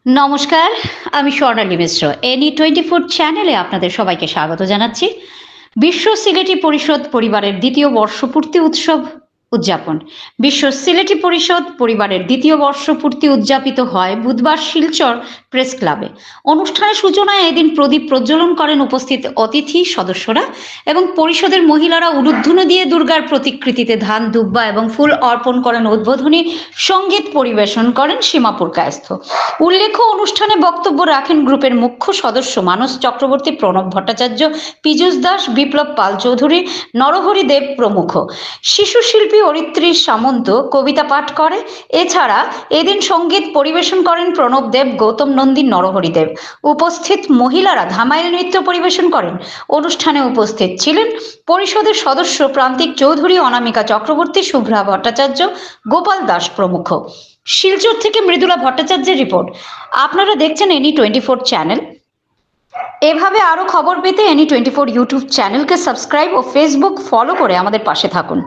নমস্কার, আমি স্বর্ণালী মিশ্র। এনি 24 চ্যানেলে আপনাদের সবাইকে স্বাগত জানাচ্ছি। বিশ্ব সিলেটি পরিষদ পরিবারের দ্বিতীয় বর্ষপূর্তি উৎসব উদযাপন। বিশ্ব সিলেটি পরিষদ পরিবারের দ্বিতীয় বর্ষপূর্তি উদযাপিত হয় বুধবার শিলচর প্রেস ক্লাবে। অনুষ্ঠানের সূচনায় এদিন প্রদীপ প্রজ্বলন করেন উপস্থিত অতিথি সদস্যরা এবং পরিষদের মহিলারা উলুধ্বনি দিয়ে দুর্গার প্রতিকৃতিতে ধান দুব্বা এবং ফুল অর্পণ করেন। উদ্বোধনী সঙ্গীত পরিবেশন করেন সীমাপুর কায়স্থ। উল্লেখ্য, অনুষ্ঠানে বক্তব্য রাখেন গ্রুপের মুখ্য সদস্য মানস চক্রবর্তী, প্রণব ভট্টাচার্য, পীযূষ দাস, বিপ্লব পাল চৌধুরী, নরহরি দেব প্রমুখ। শিশু শিল্পী অরিত্রী সামন্ত কবিতা পাঠ করে। এছাড়া এদিন সঙ্গীত পরিবেশন করেন প্রণব দেব, গৌতম নন্দী, নরহরি দেব। উপস্থিত মহিলারা ধামাইল নৃত্য পরিবেশন করেন। অনুষ্ঠানে উপস্থিত ছিলেন পরিষদের সদস্য প্রান্তিক চৌধুরী, অনামিকা চক্রবর্তী, শুভ্রা ভট্টাচার্য, গোপাল দাস প্রমুখ। শিলচর থেকে মৃদুলা ভট্টাচার্যের রিপোর্ট। আপনারা দেখছেন এনি 24 চ্যানেল। এভাবে আরো খবর পেতে এনি 24 ইউটিউব চ্যানেলকে সাবস্ক্রাইব ও ফেসবুক ফলো করে আমাদের পাশে থাকুন।